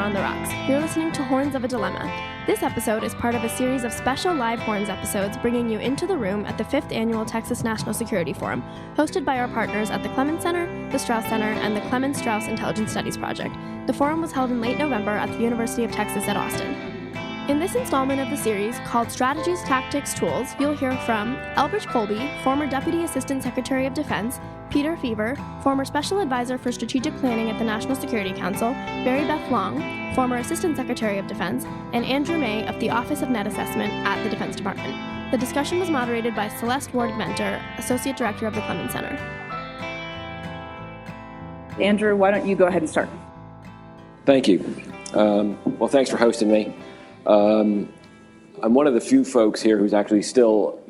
on the Rocks. You're listening to Horns of a Dilemma. This episode is part of a series of special live Horns episodes bringing you into the room at the 5th Annual Texas National Security Forum, hosted by our partners at the Clemens Center, the Strauss Center, and the Clemens Strauss Intelligence Studies Project. The forum was held in late November at the University of Texas at Austin. In this installment of the series, called Strategies, Tactics, Tools, you'll hear from Elbridge Colby, former Deputy Assistant Secretary of Defense, Peter Feaver, former Special Advisor for Strategic Planning at the National Security Council, Mary Beth Long, former Assistant Secretary of Defense, and Andrew May of the Office of Net Assessment at the Defense Department. The discussion was moderated by Celeste Ward-Gmenter, Associate Director of the Clemens Center. Andrew, why don't you go ahead and start? Thank you. Well, thanks for hosting me. I'm one of the few folks here who's actually still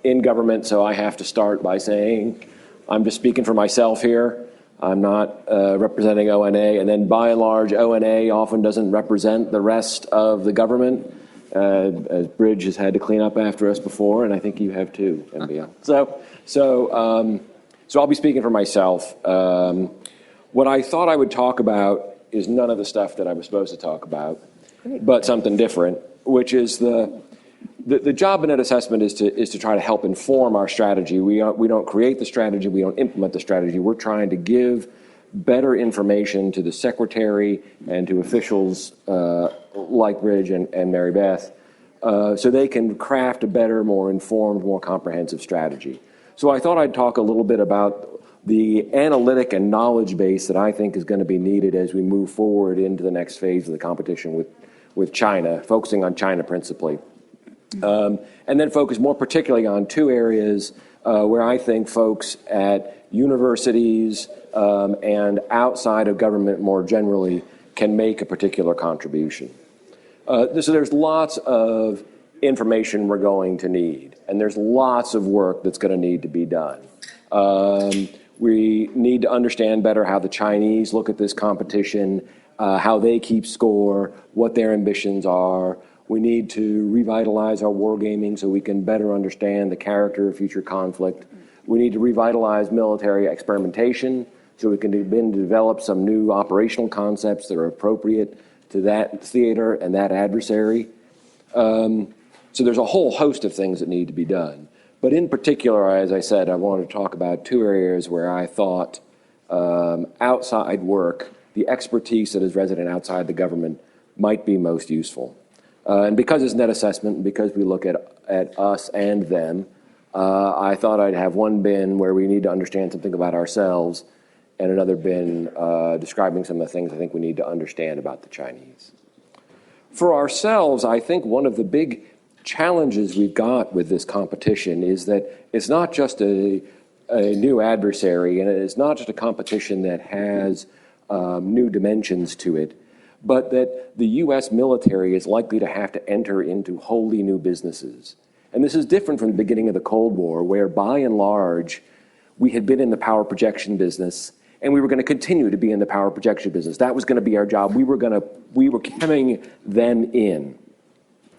in government, so I have to start by saying I'm just speaking for myself here. I'm not representing ONA, and then by and large, ONA often doesn't represent the rest of the government, as Bridge has had to clean up after us before, and I think you have too, MBL. So I'll be speaking for myself. What I thought I would talk about is none of the stuff that I was supposed to talk about, but something different, which is the job in net assessment is to try to help inform our strategy. We don't create the strategy, we don't implement the strategy. We're trying to give better information to the secretary and to officials like Bridge and Mary Beth, so they can craft a better, more informed, more comprehensive strategy. So I thought I'd talk a little bit about the analytic and knowledge base that I think is going to be needed as we move forward into the next phase of the competition with China, focusing on China principally. And then focus more particularly on two areas where I think folks at universities and outside of government more generally can make a particular contribution. So there's lots of information we're going to need, and there's lots of work that's going to need to be done. We need to understand better how the Chinese look at this competition, how they keep score, what their ambitions are. We need to revitalize our wargaming so we can better understand the character of future conflict. We need to revitalize military experimentation so we can begin to develop some new operational concepts that are appropriate to that theater and that adversary. So there's a whole host of things that need to be done. But in particular, as I said, I wanted to talk about two areas where I thought outside work, the expertise that is resident outside the government might be most useful. And because it's net assessment, and because we look at us and them, I thought I'd have one bin where we need to understand something about ourselves and another bin describing some of the things I think we need to understand about the Chinese. For ourselves, I think one of the big challenges we've got with this competition is that it's not just a new adversary, and it's not just a competition that has new dimensions to it, but that the U.S. military is likely to have to enter into wholly new businesses. And this is different from the beginning of the Cold War, where by and large, we had been in the power projection business, and we were going to continue to be in the power projection business. That was going to be our job. We were coming them in.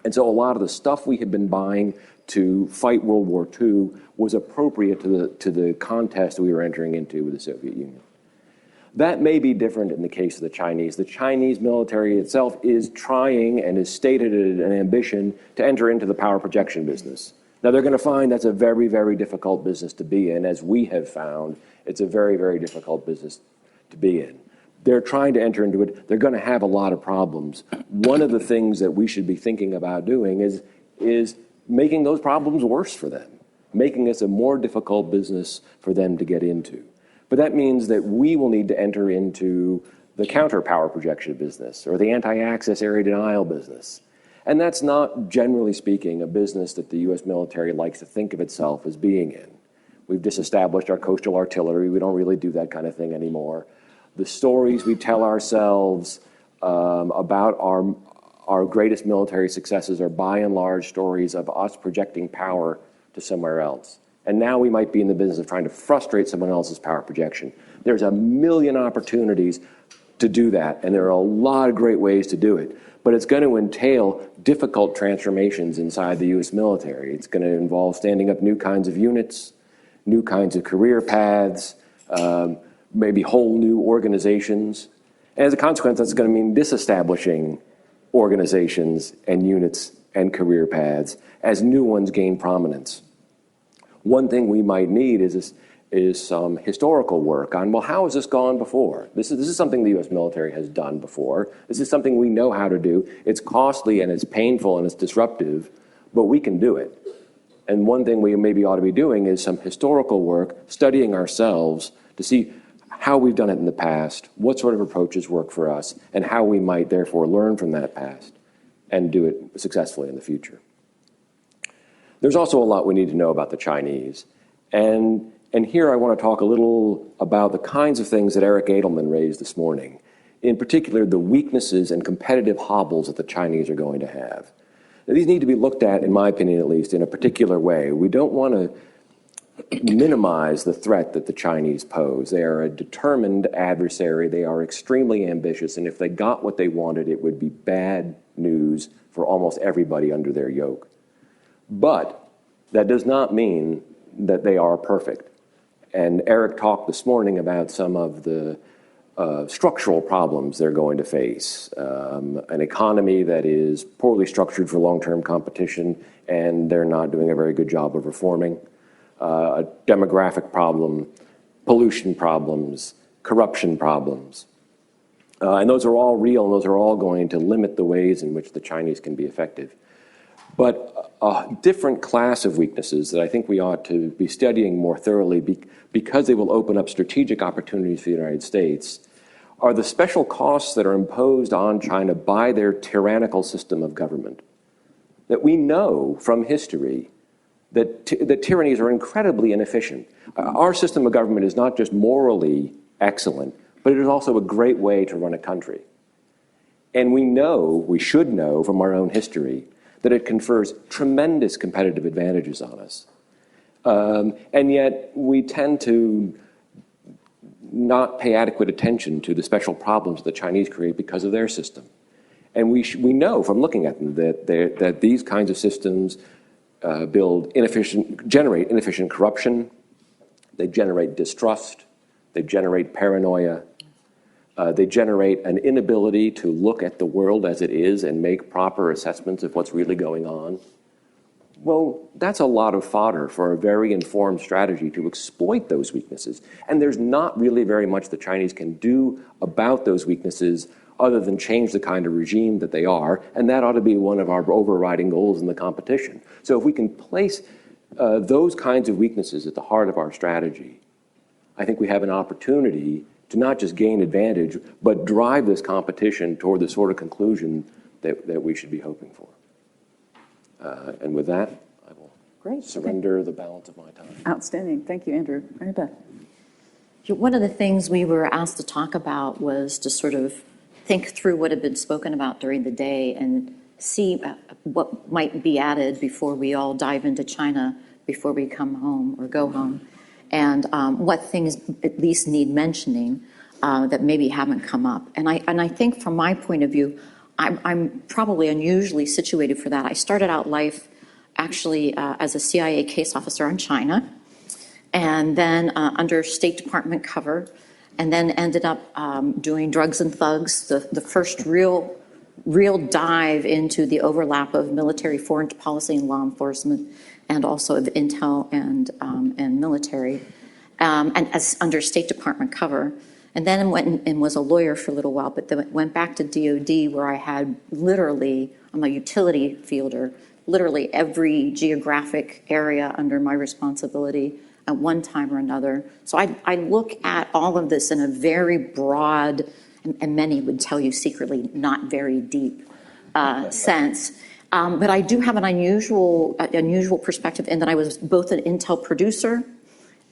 And so a lot of the stuff we had been buying to fight World War II was appropriate to the contest we were entering into with the Soviet Union. That may be different in the case of the Chinese. The Chinese military itself is trying and has stated an ambition to enter into the power projection business. Now, they're going to find that's a very, very difficult business to be in. As we have found, it's a very, very difficult business to be in. They're trying to enter into it. They're going to have a lot of problems. One of the things that we should be thinking about doing is making those problems worse for them, making this a more difficult business for them to get into. But that means that we will need to enter into the counter power projection business or the anti-access area denial business. And that's not, generally speaking, a business that the U.S. military likes to think of itself as being in. We've disestablished our coastal artillery. We don't really do that kind of thing anymore. The stories we tell ourselves about our greatest military successes are by and large stories of us projecting power to somewhere else. And now we might be in the business of trying to frustrate someone else's power projection. There's a million opportunities to do that, and there are a lot of great ways to do it. But it's going to entail difficult transformations inside the U.S. military. It's going to involve standing up new kinds of units, new kinds of career paths, maybe whole new organizations. And as a consequence, that's going to mean disestablishing organizations and units and career paths as new ones gain prominence. One thing we might need is some historical work on, well, how has this gone before? This is something the U.S. military has done before. This is something we know how to do. It's costly and it's painful and it's disruptive, but we can do it. And one thing we maybe ought to be doing is some historical work, studying ourselves to see how we've done it in the past, what sort of approaches work for us, and how we might therefore learn from that past and do it successfully in the future. There's also a lot we need to know about the Chinese. And here I want to talk a little about the kinds of things that Eric Edelman raised this morning, in particular the weaknesses and competitive hobbles that the Chinese are going to have. Now, these need to be looked at, in my opinion at least, in a particular way. We don't want to minimize the threat that the Chinese pose. They are a determined adversary. They are extremely ambitious, and if they got what they wanted, it would be bad news for almost everybody under their yoke. But that does not mean that they are perfect. And Eric talked this morning about some of the structural problems they're going to face. An economy that is poorly structured for long-term competition, and they're not doing a very good job of reforming. A demographic problem, pollution problems, corruption problems. And those are all real, and those are all going to limit the ways in which the Chinese can be effective. But a different class of weaknesses that I think we ought to be studying more thoroughly because they will open up strategic opportunities for the United States are the special costs that are imposed on China by their tyrannical system of government. That we know from history that tyrannies are incredibly inefficient. Our system of government is not just morally excellent, but it is also a great way to run a country. And we should know from our own history that it confers tremendous competitive advantages on us. And yet we tend to not pay adequate attention to the special problems the Chinese create because of their system. And we know from looking at them that these kinds of systems generate inefficient corruption, they generate distrust, they generate paranoia, they generate an inability to look at the world as it is and make proper assessments of what's really going on. Well, that's a lot of fodder for a very informed strategy to exploit those weaknesses. And there's not really very much the Chinese can do about those weaknesses other than change the kind of regime that they are, and that ought to be one of our overriding goals in the competition. So if we can place those kinds of weaknesses at the heart of our strategy, I think we have an opportunity to not just gain advantage, but drive this competition toward the sort of conclusion that we should be hoping for. And with that, I will surrender the balance of my time. Outstanding. Thank you, Andrew. Mary Beth. One of the things we were asked to talk about was to sort of think through what had been spoken about during the day and see what might be added before we all dive into China, before we come home or go home, and what things at least need mentioning that maybe haven't come up. And I think from my point of view, I'm probably unusually situated for that. I started out life actually as a CIA case officer on China, and then under State Department cover, and then ended up doing Drugs and Thugs, the first real dive into the overlap of military foreign policy and law enforcement, and also of intel and military, and as under State Department cover. And then went and was a lawyer for a little while, but then went back to DOD, where I had literally, I'm a utility fielder, literally every geographic area under my responsibility at one time or another. So I look at all of this in a very broad, and many would tell you secretly, not very deep sense. But I do have an unusual perspective in that I was both an intel producer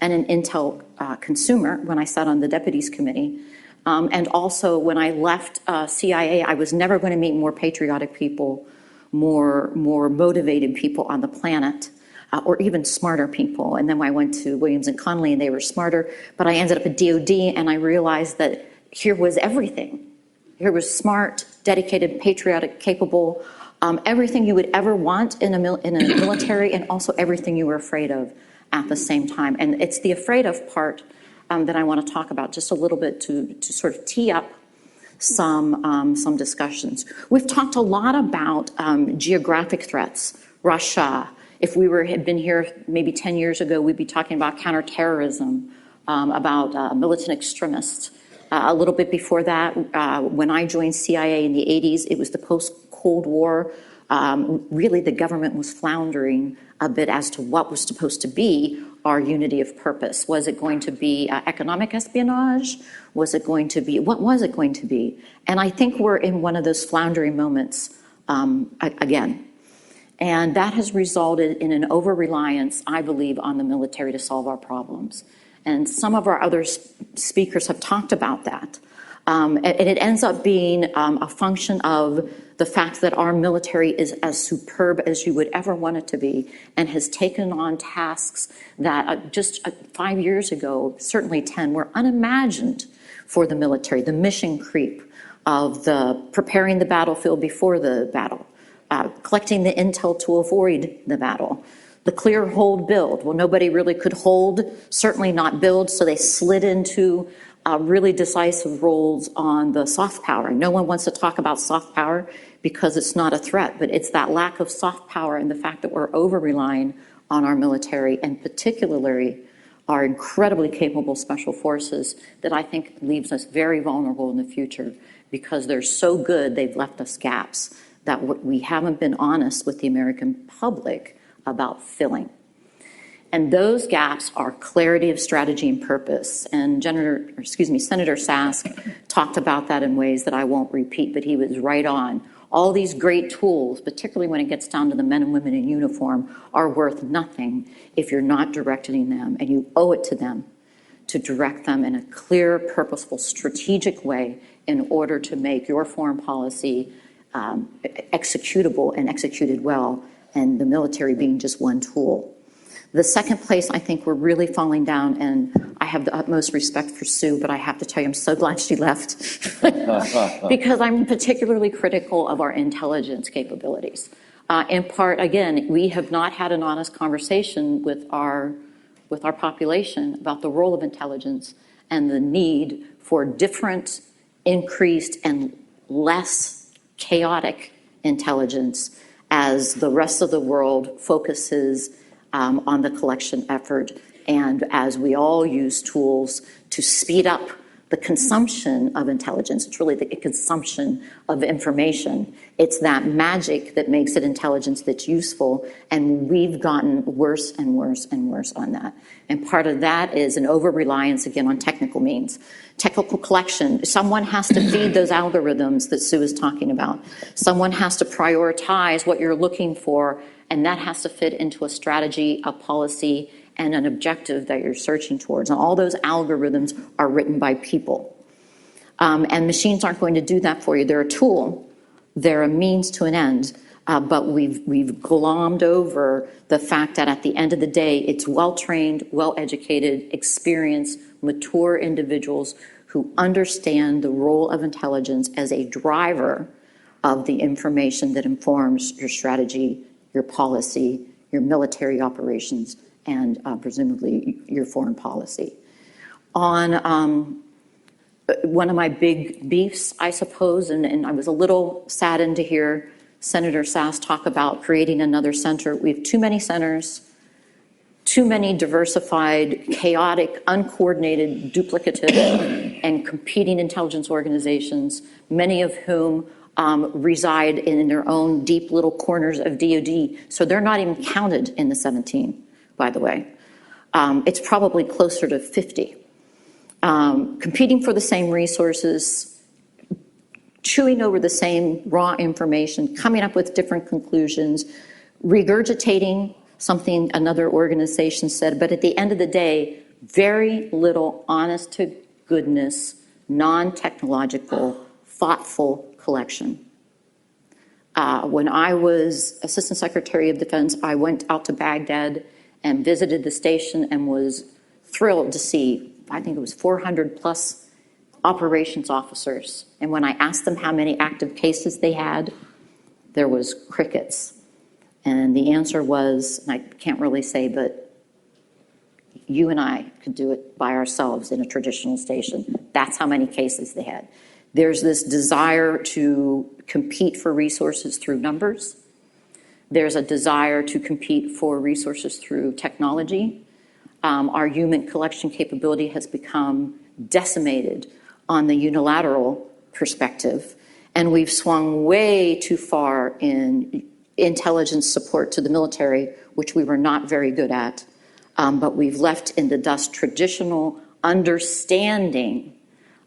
and an intel consumer when I sat on the Deputies Committee. And also when I left CIA, I was never going to meet more patriotic people, more motivated people on the planet, or even smarter people. And then I went to Williams and Connolly, and they were smarter. But I ended up at DOD, and I realized that here was everything. Here was smart, dedicated, patriotic, capable, everything you would ever want in a military, and also everything you were afraid of at the same time. And it's the afraid of part that I want to talk about just a little bit to sort of tee up some discussions. We've talked a lot about geographic threats, Russia. If we had been here maybe 10 years ago, we'd be talking about counterterrorism, about militant extremists. A little bit before that, when I joined CIA in the 80s, it was the post-Cold War. Really, the government was floundering a bit as to what was supposed to be our unity of purpose. Was it going to be economic espionage? What was it going to be? And I think we're in one of those floundering moments again. And that has resulted in an over-reliance, I believe, on the military to solve our problems. And some of our other speakers have talked about that. And it ends up being a function of the fact that our military is as superb as you would ever want it to be and has taken on tasks that just 5 years ago, certainly 10, were unimagined for the military. The mission creep of the preparing the battlefield before the battle, collecting the intel to avoid the battle, the clear, hold, build. Well, nobody really could hold, certainly not build, so they slid into really decisive roles on the soft power. No one wants to talk about soft power because it's not a threat, but it's that lack of soft power and the fact that we're over-relying on our military, and particularly our incredibly capable special forces, that I think leaves us very vulnerable in the future because they're so good they've left us gaps that we haven't been honest with the American public about filling. And those gaps are clarity of strategy and purpose. And Senator Sask talked about that in ways that I won't repeat, but he was right on. All these great tools, particularly when it gets down to the men and women in uniform, are worth nothing if you're not directing them, and you owe it to them to direct them in a clear, purposeful, strategic way in order to make your foreign policy executable and executed well, and the military being just one tool. The second place I think we're really falling down, and I have the utmost respect for Sue, but I have to tell you, I'm so glad she left because I'm particularly critical of our intelligence capabilities. In part, again, we have not had an honest conversation with our population about the role of intelligence and the need for different, increased, and less chaotic intelligence as the rest of the world focuses on the collection effort, and as we all use tools to speed up the consumption of intelligence. It's really the consumption of information. It's that magic that makes it intelligence that's useful, and we've gotten worse and worse and worse on that. And part of that is an over-reliance, again, on technical means. Technical collection, someone has to feed those algorithms that Sue is talking about. Someone has to prioritize what you're looking for, and that has to fit into a strategy, a policy, and an objective that you're searching towards. And all those algorithms are written by people. And machines aren't going to do that for you. They're a tool. They're a means to an end. But we've glommed over the fact that at the end of the day, it's well-trained, well-educated, experienced, mature individuals who understand the role of intelligence as a driver of the information that informs your strategy, your policy, your military operations, and presumably your foreign policy. On one of my big beefs, I suppose, and I was a little saddened to hear Senator Sass talk about creating another center. We have too many centers, too many diversified, chaotic, uncoordinated, duplicative, and competing intelligence organizations, many of whom reside in their own deep little corners of DoD. So they're not even counted in the 17, by the way. It's probably closer to 50. Competing for the same resources, chewing over the same raw information, coming up with different conclusions, regurgitating something another organization said, but at the end of the day, very little honest to goodness, non-technological, thoughtful collection. When I was Assistant Secretary of Defense, I went out to Baghdad and visited the station and was thrilled to see, I think it was 400 plus operations officers. And when I asked them how many active cases they had, there was crickets. And the answer was, and I can't really say, but you and I could do it by ourselves in a traditional station. That's how many cases they had. There's this desire to compete for resources through numbers. There's a desire to compete for resources through technology. Our human collection capability has become decimated on the unilateral perspective, and we've swung way too far in intelligence support to the military, which we were not very good at, but we've left in the dust traditional understanding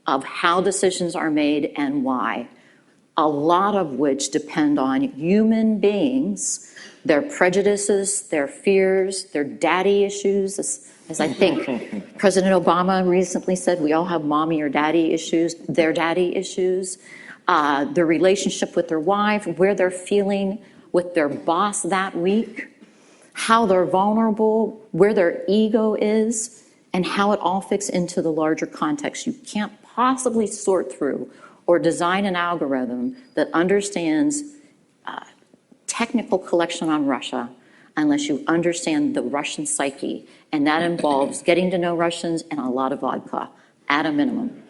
of how decisions are made and why, a lot of which depend on human beings, their prejudices, their fears, their daddy issues. As I think President Obama recently said, we all have mommy or daddy issues, their daddy issues, their relationship with their wife, where they're feeling with their boss that week, how they're vulnerable, where their ego is, and how it all fits into the larger context. You can't possibly sort through or design an algorithm that understands technical collection on Russia unless you understand the Russian psyche. And that involves getting to know Russians and a lot of vodka, at a minimum.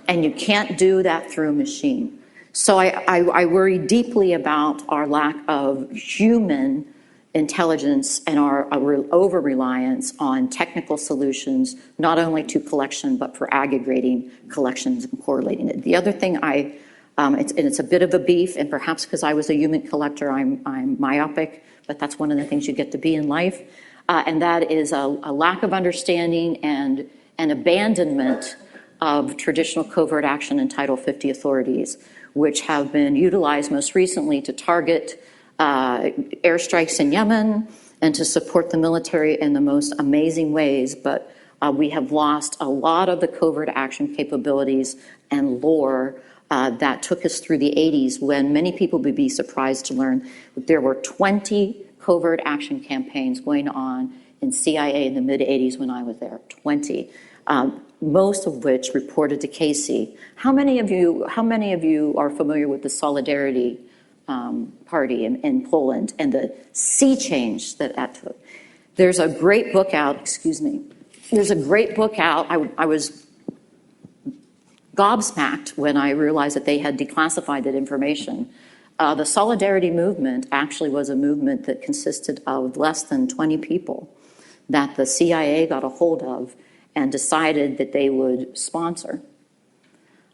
And you can't do that through a machine. So I worry deeply about our lack of human intelligence and our over-reliance on technical solutions, not only to collection, but for aggregating collections and correlating it. The other thing it's a bit of a beef, and perhaps because I was a human collector, I'm myopic, but that's one of the things you get to be in life, and that is a lack of understanding and an abandonment of traditional covert action and Title 50 authorities, which have been utilized most recently to target airstrikes in Yemen and to support the military in the most amazing ways, but we have lost a lot of the covert action capabilities and lore that took us through the 80s, when many people would be surprised to learn that there were 20 covert action campaigns going on in CIA in the mid-80s when I was there, 20. Most of which reported to Casey. How many of you are familiar with the Solidarity Party in Poland and the sea change that took? There's a great book out, There's a great book out. I was gobsmacked when I realized that they had declassified that information. The Solidarity movement actually was a movement that consisted of less than 20 people that the CIA got a hold of and decided that they would sponsor.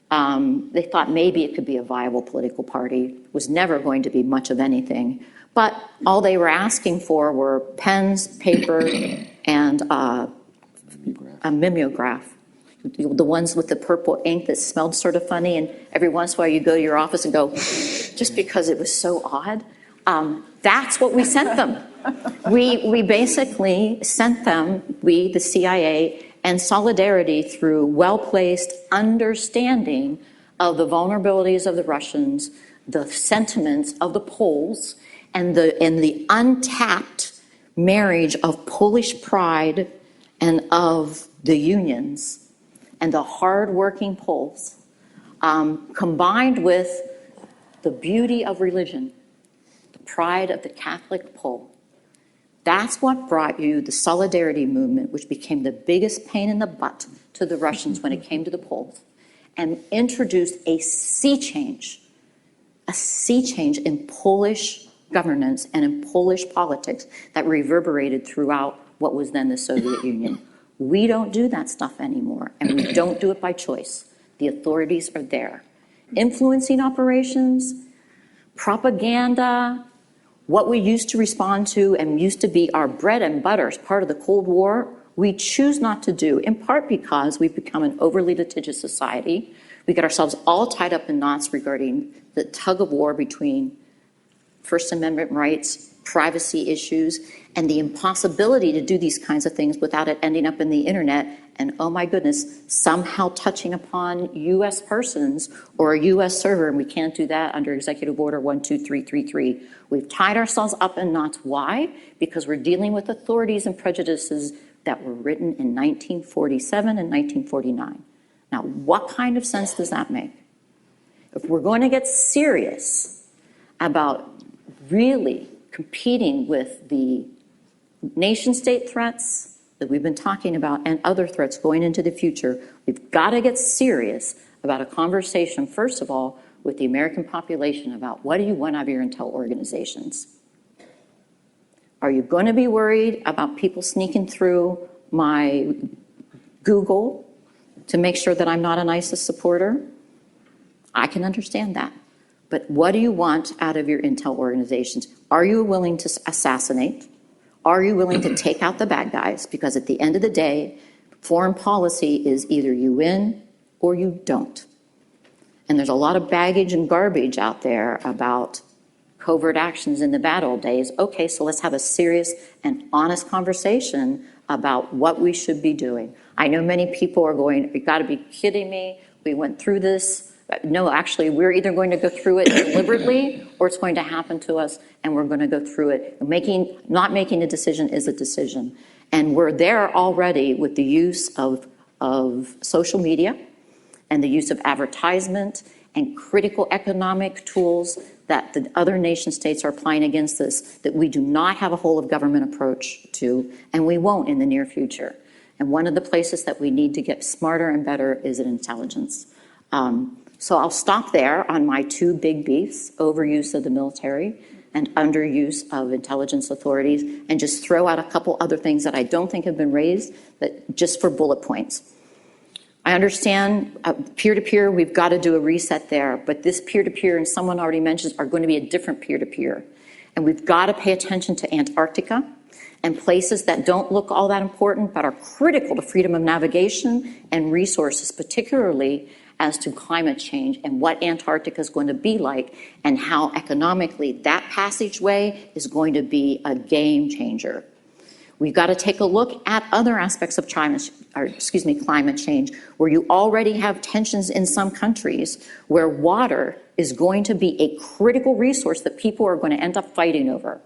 They thought maybe it could be a viable political party. It was never going to be much of anything. But all they were asking for were pens, paper, and a mimeograph. The ones with the purple ink that smelled sort of funny, and every once in a while you go to your office and go, just because it was so odd. That's what we sent them. We basically sent them, the CIA, and Solidarity through well-placed understanding of the vulnerabilities of the Russians, the sentiments of the Poles, and the untapped marriage of Polish pride and of the unions and the hard-working Poles, combined with the beauty of religion, the pride of the Catholic Pole. That's what brought you the Solidarity movement, which became the biggest pain in the butt to the Russians when it came to the Poles, and introduced a sea change in Polish governance and in Polish politics that reverberated throughout what was then the Soviet Union. We don't do that stuff anymore, and we don't do it by choice. The authorities are there. Influencing operations, propaganda, what we used to respond to and used to be our bread and butter as part of the Cold War, we choose not to do, in part because we've become an overly litigious society. We get ourselves all tied up in knots regarding the tug of war between First Amendment rights, privacy issues, and the impossibility to do these kinds of things without it ending up in the internet and, oh my goodness, somehow touching upon U.S. persons or a U.S. server, and we can't do that under Executive Order 12333. We've tied ourselves up in knots. Why? Because we're dealing with authorities and prejudices that were written in 1947 and 1949. Now, what kind of sense does that make? If we're going to get serious about really competing with the nation-state threats, that we've been talking about and other threats going into the future, we've got to get serious about a conversation, first of all, with the American population about what do you want out of your intel organizations? Are you going to be worried about people sneaking through my Google to make sure that I'm not an ISIS supporter? I can understand that. But what do you want out of your intel organizations? Are you willing to assassinate? Are you willing to take out the bad guys? Because at the end of the day, foreign policy is either you win or you don't. And there's a lot of baggage and garbage out there about covert actions in the bad old days. Okay, so let's have a serious and honest conversation about what we should be doing. I know many people are going, you got to be kidding me. We went through this. No, actually, we're either going to go through it deliberately or it's going to happen to us and we're going to go through it. Not making a decision is a decision. And we're there already with the use of social media and the use of advertisement and critical economic tools that the other nation states are applying against us that we do not have a whole of government approach to, and we won't in the near future. And one of the places that we need to get smarter and better is in intelligence. So I'll stop there on my two big beefs, overuse of the military and underuse of intelligence authorities, and just throw out a couple other things that I don't think have been raised, but just for bullet points. I understand peer-to-peer, we've got to do a reset there, but this peer-to-peer, and someone already mentioned, are going to be a different peer-to-peer. And we've got to pay attention to Antarctica and places that don't look all that important, but are critical to freedom of navigation and resources, particularly as to climate change and what Antarctica is going to be like and how economically that passageway is going to be a game changer. We've got to take a look at other aspects of climate change, where you already have tensions in some countries where water is going to be a critical resource that people are going to end up fighting over.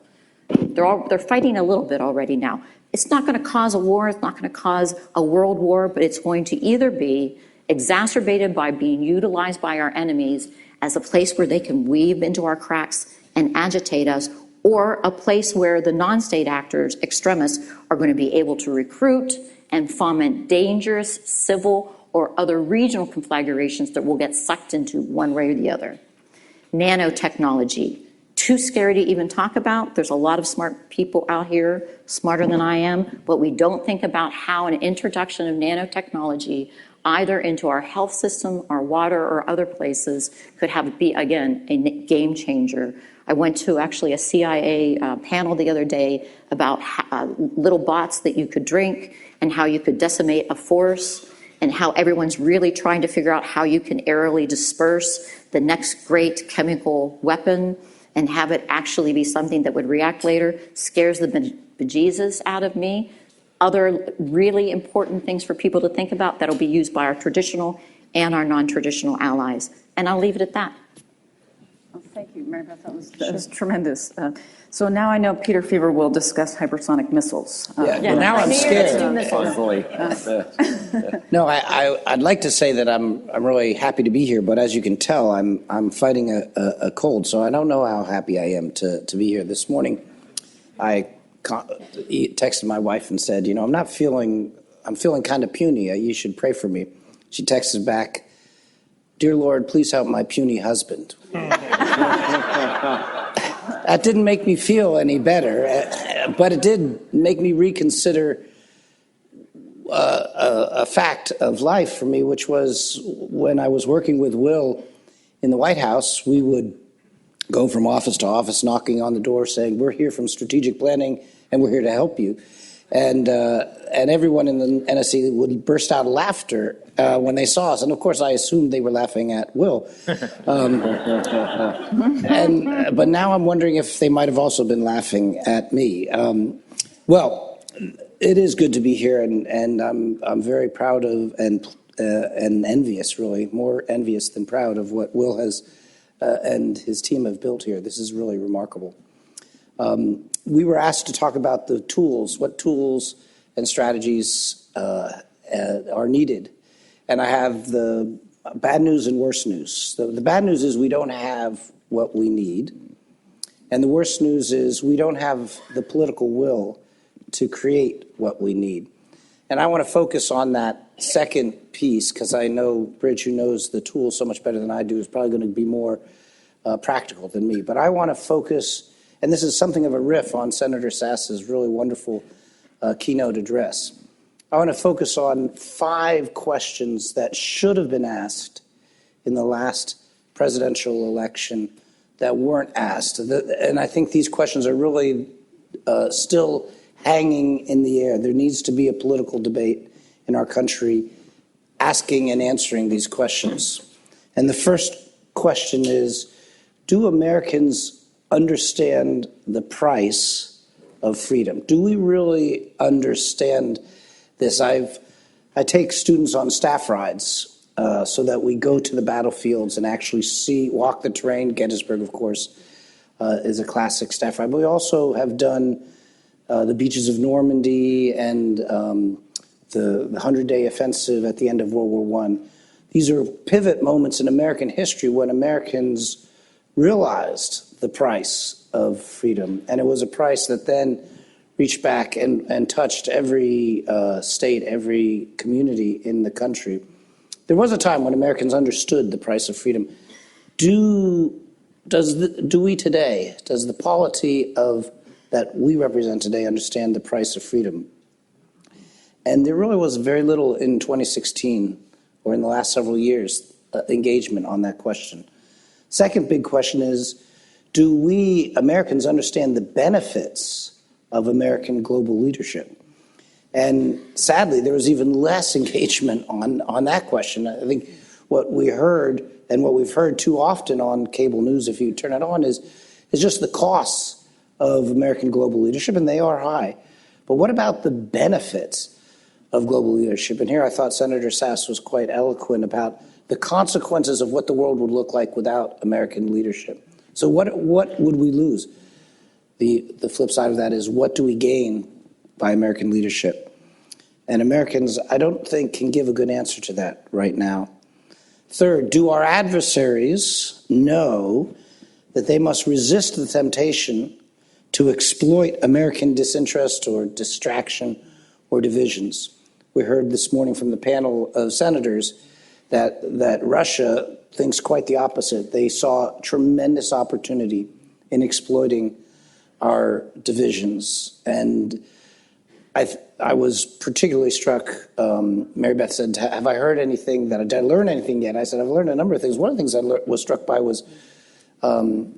They're fighting a little bit already now. It's not going to cause a war, it's not going to cause a world war, but it's going to either be exacerbated by being utilized by our enemies as a place where they can weave into our cracks and agitate us, or a place where the non-state actors, extremists, are going to be able to recruit and foment dangerous civil or other regional conflagrations that will get sucked into one way or the other. Nanotechnology, too scary to even talk about. There's a lot of smart people out here, smarter than I am, but we don't think about how an introduction of nanotechnology either into our health system, our water, or other places could be, again, a game changer. I went to actually a CIA panel the other day about little bots that you could drink and how you could decimate a force, and how everyone's really trying to figure out how you can aerially disperse the next great chemical weapon and have it actually be something that would react later. Scares the bejesus out of me. Other really important things for people to think about that'll be used by our traditional and our non-traditional allies. And I'll leave it at that. Oh, thank you, Mary Beth. That was tremendous. So now I know Peter Fever will discuss hypersonic missiles. Now I'm scared. Hopefully. No, I'd like to say that I'm really happy to be here, but as you can tell, I'm fighting a cold, so I don't know how happy I am to be here this morning. I texted my wife and said, I'm feeling kind of puny. You should pray for me. She texted back, "Dear Lord, please help my puny husband." That didn't make me feel any better, but it did make me reconsider a fact of life for me, which was when I was working with Will in the White House, we would go from office to office, knocking on the door, saying, "We're here from strategic planning, and we're here to help you." And everyone in the NSC would burst out of laughter when they saw us. And of course, I assumed they were laughing at Will. But now I'm wondering if they might have also been laughing at me. Well, it is good to be here, and I'm very proud of and envious, really, more envious than proud of what Will has and his team have built here. This is really remarkable. We were asked to talk about the tools, what tools and strategies are needed. And I have the bad news and worse news. The bad news is we don't have what we need. And the worst news is we don't have the political will to create what we need. And I want to focus on that second piece because I know Bridge, who knows the tool so much better than I do, is probably going to be more practical than me. But I want to focus, and this is something of a riff on Senator Sass's really wonderful keynote address. I want to focus on 5 questions that should have been asked in the last presidential election that weren't asked. And I think these questions are really still hanging in the air. There needs to be a political debate in our country asking and answering these questions. And the first question is, do Americans understand the price of freedom? Do we really understand this? I take students on staff rides so that we go to the battlefields and actually walk the terrain. Gettysburg, of course, is a classic staff ride. But we also have done the beaches of Normandy and the 100-day offensive at the end of World War I. These are pivot moments in American history when Americans realized the price of freedom. And it was a price that then reached back and touched every state, every community in the country. There was a time when Americans understood the price of freedom. Do we today, does the polity that we represent today understand the price of freedom? And there really was very little in 2016 or in the last several years engagement on that question. Second big question is, do we Americans understand the benefits of American global leadership? And sadly, there was even less engagement on that question. I think what we heard and what we've heard too often on cable news, if you turn it on, is just the costs of American global leadership, and they are high. But what about the benefits of global leadership? And here I thought Senator Sass was quite eloquent about the consequences of what the world would look like without American leadership. So what would we lose? The flip side of that is, what do we gain by American leadership? And Americans, I don't think, can give a good answer to that right now. Third, do our adversaries know that they must resist the temptation to exploit American disinterest or distraction or divisions? We heard this morning from the panel of senators that Russia thinks quite the opposite. They saw tremendous opportunity in exploiting our divisions. And I was particularly struck, Mary Beth said, have I heard anything did I learn anything yet? I said, I've learned a number of things. One of the things I was struck by was General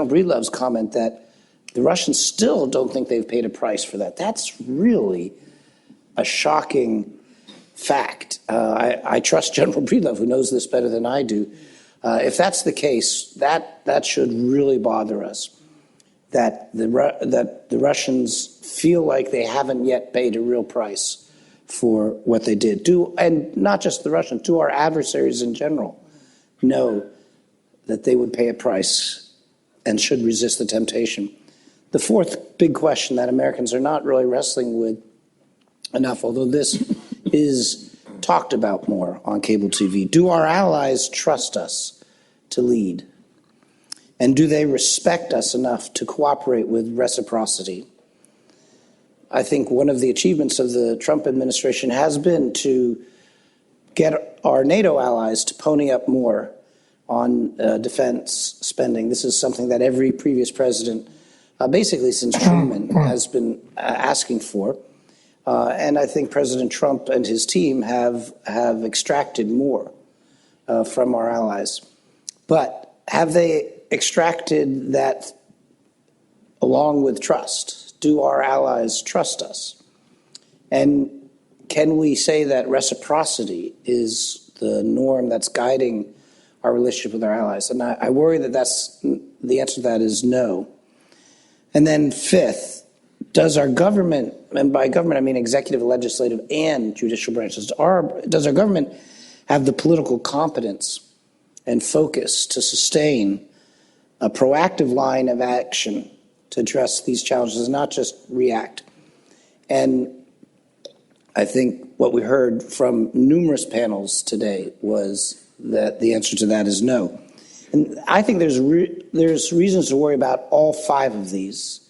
Breedlove's comment that the Russians still don't think they've paid a price for that. That's really a shocking fact. I trust General Breedlove, who knows this better than I do. If that's the case, that should really bother us. That the Russians feel like they haven't yet paid a real price for what they did. And not just the Russians, do our adversaries in general know that they would pay a price and should resist the temptation? The fourth big question that Americans are not really wrestling with enough, although this is talked about more on cable TV, do our allies trust us to lead? And do they respect us enough to cooperate with reciprocity? I think one of the achievements of the Trump administration has been to get our NATO allies to pony up more on defense spending. This is something that every previous president, basically since Truman, has been asking for. And I think President Trump and his team have extracted more from our allies. But have they extracted that along with trust? Do our allies trust us? And can we say that reciprocity is the norm that's guiding our relationship with our allies? And I worry that the answer to that is no. And then fifth, does our government, and by government I mean executive, legislative, and judicial branches, does our government have the political competence and focus to sustain a proactive line of action to address these challenges, not just react? And I think what we heard from numerous panels today was that the answer to that is no. And I think there's reasons to worry about all 5 of these.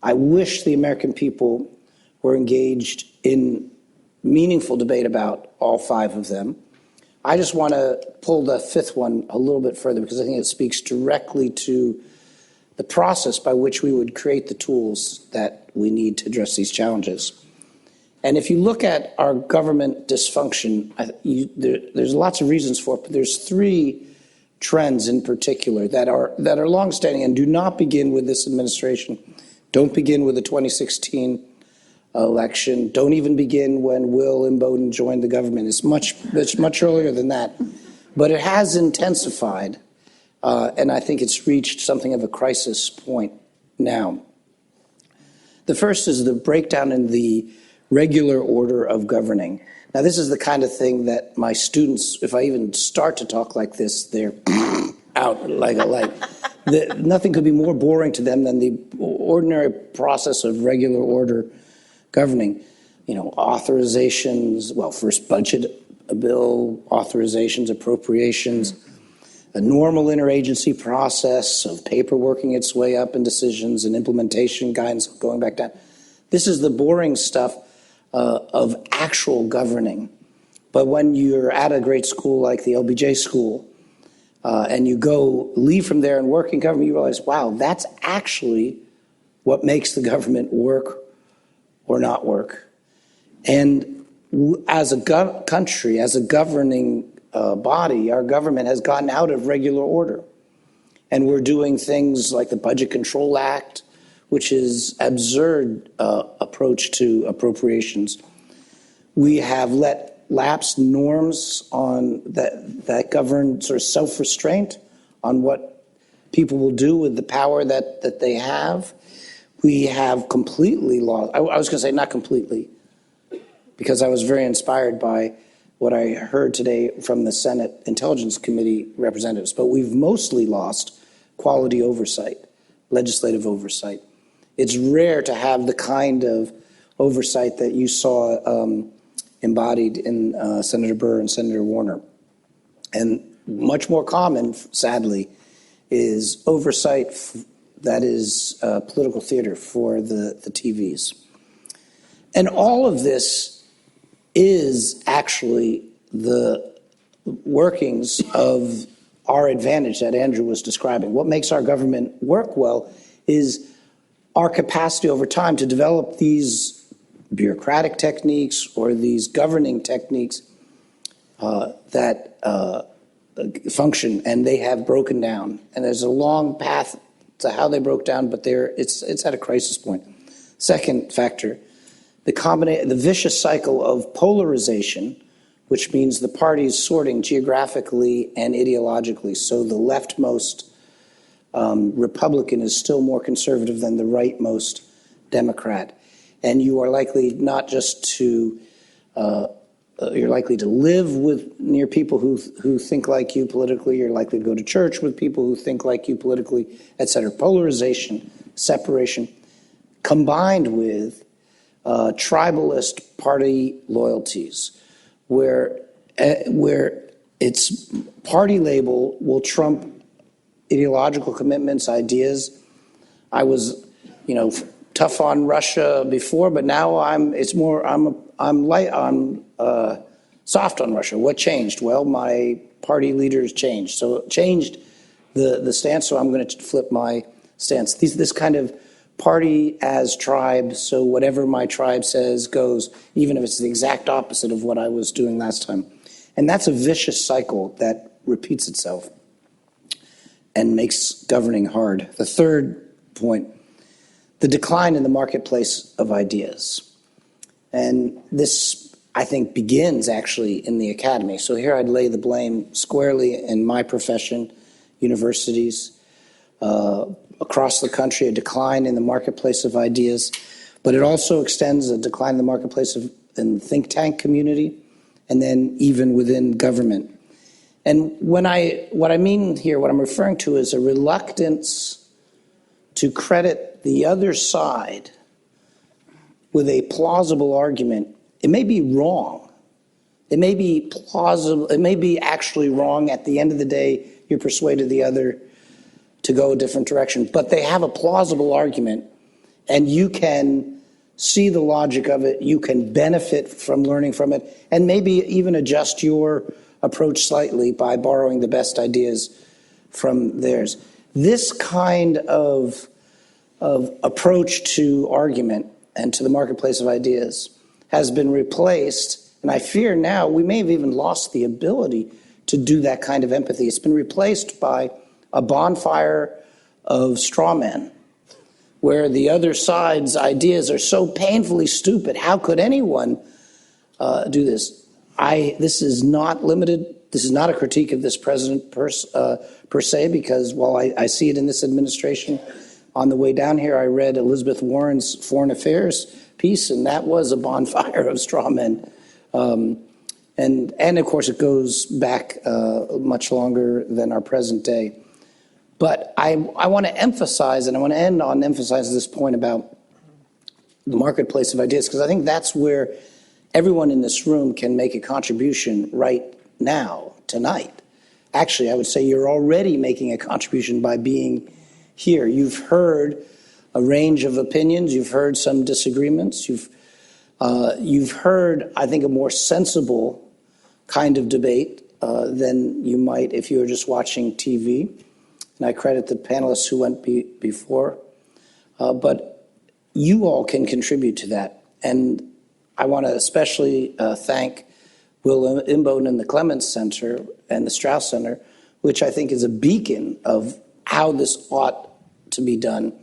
I wish the American people were engaged in meaningful debate about all 5 of them. I just want to pull the 5th one a little bit further because I think it speaks directly to the process by which we would create the tools that we need to address these challenges. And if you look at our government dysfunction, there's lots of reasons for it, but there's 3 trends in particular that are longstanding and do not begin with this administration, don't begin with the 2016 election, don't even begin when Will Imboden joined the government. It's much earlier than that. But it has intensified, and I think it's reached something of a crisis point now. The first is the breakdown in the regular order of governing. Now, this is the kind of thing that my students, if I even start to talk like this, they're out like a light. Nothing could be more boring to them than the ordinary process of regular order governing. Authorizations, well, first budget bill, authorizations, appropriations, a normal interagency process of paper working its way up and decisions and implementation guidance going back down. This is the boring stuff of actual governing. But when you're at a great school like the LBJ school and you leave from there and work in government, you realize, wow, that's actually what makes the government work or not work. And as a country, as a governing body, our government has gotten out of regular order. And we're doing things like the Budget Control Act, which is absurd approach to appropriations. We have let lapse norms on that govern sort of self-restraint on what people will do with the power that they have. We have completely lost, I was going to say not completely, because I was very inspired by what I heard today from the Senate Intelligence Committee representatives, but we've mostly lost quality oversight, legislative oversight. It's rare to have the kind of oversight that you saw embodied in Senator Burr and Senator Warner. And much more common, sadly, is oversight that is political theater for the TVs. And all of this is actually the workings of our advantage that Andrew was describing. What makes our government work well is our capacity over time to develop these bureaucratic techniques or these governing techniques that function, and they have broken down. And there's a long path to how they broke down, but it's at a crisis point. Second factor, the vicious cycle of polarization, which means the parties sorting geographically and ideologically. So the leftmost Republican is still more conservative than the rightmost Democrat. And you are likely not just to, you're likely to live near people who think like you politically, you're likely to go to church with people who think like you politically, et cetera. Polarization, separation, combined with tribalist party loyalties, where its party label will trump ideological commitments, ideas. I was, tough on Russia before, but now I'm soft on Russia. What changed? Well, my party leaders changed, so it changed the stance. So I'm going to flip my stance. This kind of party as tribe, so whatever my tribe says goes, even if it's the exact opposite of what I was doing last time. And that's a vicious cycle that repeats itself and makes governing hard. The third point, the decline in the marketplace of ideas. And this, I think, begins actually in the academy. So here I'd lay the blame squarely in my profession, universities, across the country, a decline in the marketplace of ideas, but it also extends a decline in the marketplace in the think tank community, and then even within government. And what I mean here, what I'm referring to is a reluctance to credit the other side with a plausible argument. It may be wrong. It may be plausible. It may be actually wrong. At the end of the day, you're persuaded the other to go a different direction, but they have a plausible argument, and you can see the logic of it, you can benefit from learning from it, and maybe even adjust your approach slightly by borrowing the best ideas from theirs. This kind of approach to argument and to the marketplace of ideas has been replaced, and I fear now we may have even lost the ability to do that kind of empathy. It's been replaced by a bonfire of straw men, where the other side's ideas are so painfully stupid. How could anyone do this? This is not limited. This is not a critique of this president per se, because while I see it in this administration, on the way down here, I read Elizabeth Warren's Foreign Affairs piece, and that was a bonfire of straw men. And of course, it goes back much longer than our present day. But I want to emphasize, and I want to end on emphasizing this point about the marketplace of ideas, because I think that's where everyone in this room can make a contribution right now, tonight. Actually, I would say you're already making a contribution by being here. You've heard a range of opinions. You've heard some disagreements. You've heard, I think, a more sensible kind of debate than you might if you were just watching TV. And I credit the panelists who went before. But you all can contribute to that. And I want to especially thank Will Imboden and the Clements Center and the Strauss Center, which I think is a beacon of how this ought to be done.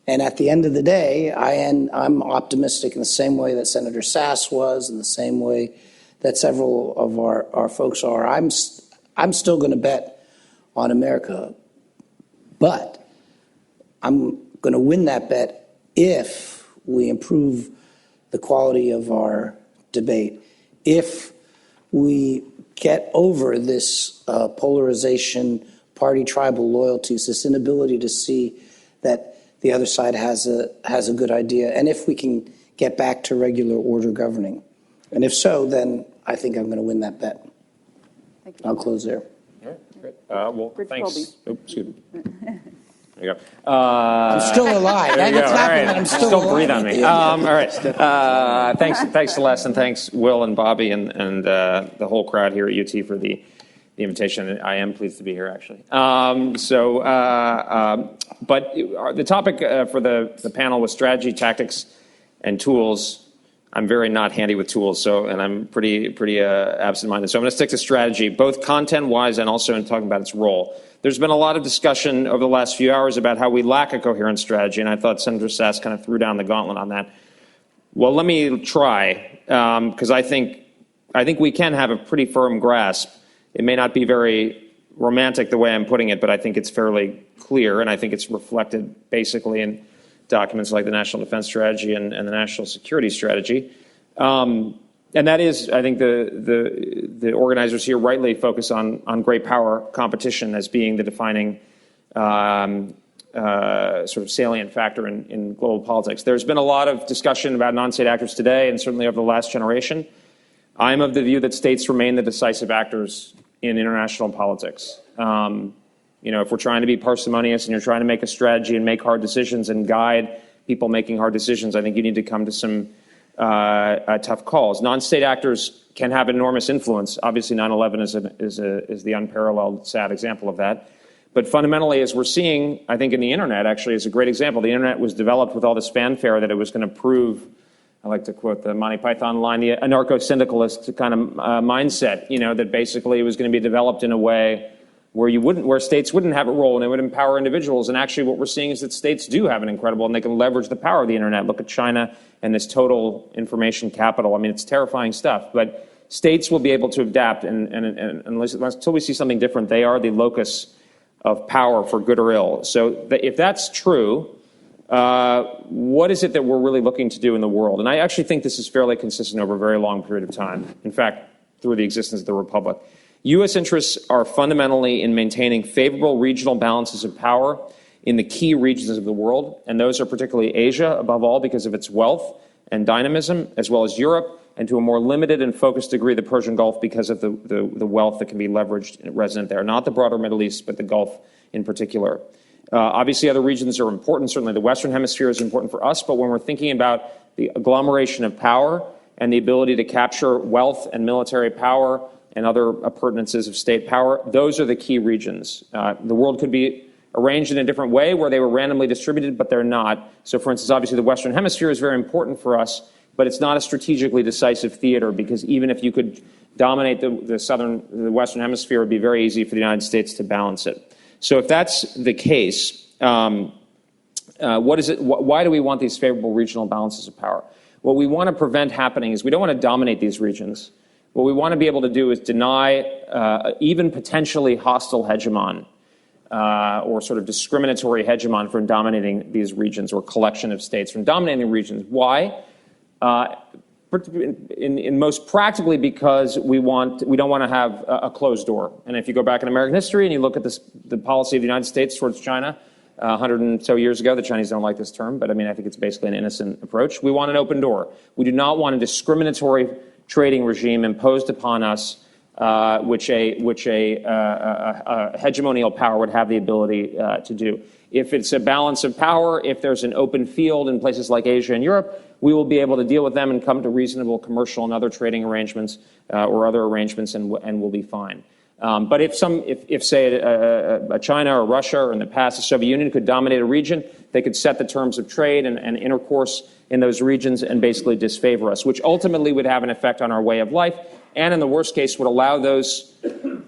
And at the end of the day, I'm optimistic in the same way that Senator Sass was, in the same way that several of our folks are. I'm still going to bet on America. But I'm going to win that bet if we improve the quality of our debate, if we get over this polarization, party tribal loyalties, this inability to see that the other side has a good idea, and if we can get back to regular order governing. And if so, then I think I'm going to win that bet. Thank you. I'll close there. All right, great. Well, Rich thanks. Colby. Oh, excuse me. There you go. I'm still alive. There you That's go. All happening. right. I'm still alive. Breathe on me. All right. Thanks, Celeste, and thanks, Will and Bobby, and the whole crowd here at UT for the invitation. I am pleased to be here, actually. But the topic for the panel was strategy, tactics, and tools. I'm very not handy with tools, and I'm pretty absent-minded. So I'm going to stick to strategy, both content-wise and also in talking about its role. There's been a lot of discussion over the last few hours about how we lack a coherent strategy, and I thought Senator Sass kind of threw down the gauntlet on that. Well, let me try, because I think we can have a pretty firm grasp. It may not be very romantic the way I'm putting it, but I think it's fairly clear, and I think it's reflected basically in documents like the National Defense Strategy and the National Security Strategy. And that is, I think the organizers here rightly focus on great power competition as being the defining sort of salient factor in global politics. There's been a lot of discussion about non-state actors today, and certainly over the last generation. I'm of the view that states remain the decisive actors in international politics. If we're trying to be parsimonious and you're trying to make a strategy and make hard decisions and guide people making hard decisions, I think you need to come to some tough calls. Non-state actors can have enormous influence. Obviously, 9/11 is the unparalleled, sad example of that. But fundamentally, as we're seeing, I think in the internet actually is a great example. The internet was developed with all this fanfare that it was going to prove, I like to quote the Monty Python line, the anarcho-syndicalist kind of mindset, that basically it was going to be developed in a way where states wouldn't have a role and it would empower individuals. And actually what we're seeing is that states do have an incredible, and they can leverage the power of the internet. Look at China and this total information capital. I mean, it's terrifying stuff, but states will be able to adapt, and until we see something different, they are the locus of power for good or ill. So if that's true, what is it that we're really looking to do in the world? And I actually think this is fairly consistent over a very long period of time. In fact, through the existence of the Republic. U.S. interests are fundamentally in maintaining favorable regional balances of power in the key regions of the world, and those are particularly Asia, above all, because of its wealth and dynamism, as well as Europe, and to a more limited and focused degree, the Persian Gulf, because of the wealth that can be leveraged and resident there. Not the broader Middle East, but the Gulf in particular. Obviously, other regions are important. Certainly, the Western Hemisphere is important for us, but when we're thinking about the agglomeration of power and the ability to capture wealth and military power and other appurtenances of state power, those are the key regions. The world could be arranged in a different way where they were randomly distributed, but they're not. So, for instance, obviously the Western Hemisphere is very important for us, but it's not a strategically decisive theater, because even if you could dominate the Western Hemisphere, it would be very easy for the United States to balance it. So if that's the case, what is it? Why do we want these favorable regional balances of power? What we want to prevent happening is we don't want to dominate these regions. What we want to be able to do is deny even potentially hostile hegemon or sort of discriminatory hegemon from dominating these regions, or collection of states from dominating regions. Why? In most practically because we don't want to have a closed door. And if you go back in American history and you look at the policy of the United States towards China 100 and so years ago, the Chinese don't like this term, but I mean, I think it's basically an innocent approach. We want an open door. We do not want a discriminatory trading regime imposed upon us, which a hegemonial power would have the ability to do. If it's a balance of power, if there's an open field in places like Asia and Europe, we will be able to deal with them and come to reasonable commercial and other trading arrangements or other arrangements, and we'll be fine. But if say a China or Russia, or in the past the Soviet Union, could dominate a region, they could set the terms of trade and intercourse in those regions and basically disfavor us, which ultimately would have an effect on our way of life, and in the worst case would allow those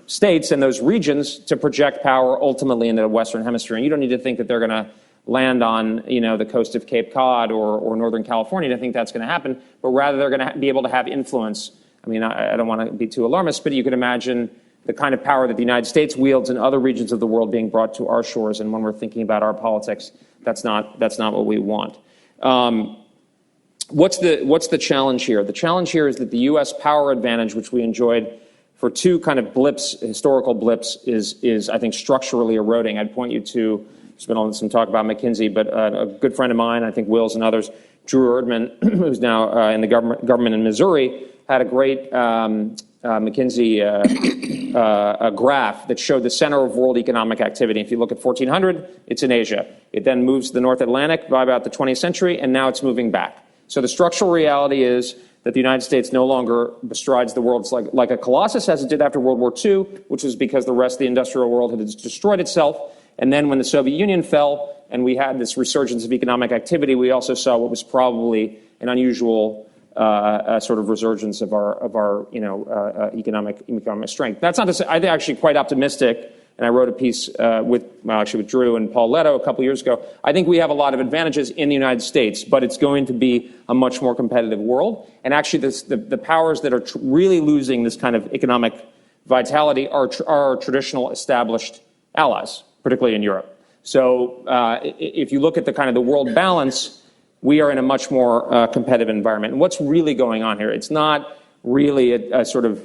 states and those regions to project power ultimately into the Western Hemisphere. And you don't need to think that they're going to land on the coast of Cape Cod or Northern California to think that's going to happen, but rather they're going to be able to have influence. I mean, I don't want to be too alarmist, but you could imagine the kind of power that the United States wields in other regions of the world being brought to our shores. And when we're thinking about our politics, that's not what we want. What's the challenge here? The challenge here is that the U.S. power advantage, which we enjoyed for two kind of blips, historical blips, is I think structurally eroding. I'd point you to, there's been some talk about McKinsey, but a good friend of mine, I think Will's and others, Drew Erdman, who's now in the government in Missouri, had a great McKinsey a graph that showed the center of world economic activity. If you look at 1400, it's in Asia. It then moves to the North Atlantic by about the 20th century, and now it's moving back. So the structural reality is that the United States no longer bestrides the world like a colossus as it did after World War II, which was because the rest of the industrial world had destroyed itself. And then when the Soviet Union fell and we had this resurgence of economic activity, we also saw what was probably an unusual sort of resurgence of our economic strength. That's not to say, I'm actually quite optimistic, and I wrote a piece with Drew and Paul Leto a couple years ago. I think we have a lot of advantages in the United States, but it's going to be a much more competitive world. And actually, the powers that are really losing this kind of economic vitality are traditional established allies, particularly in Europe. So if you look at the kind of the world balance, we are in a much more competitive environment. And what's really going on here? It's not really a sort of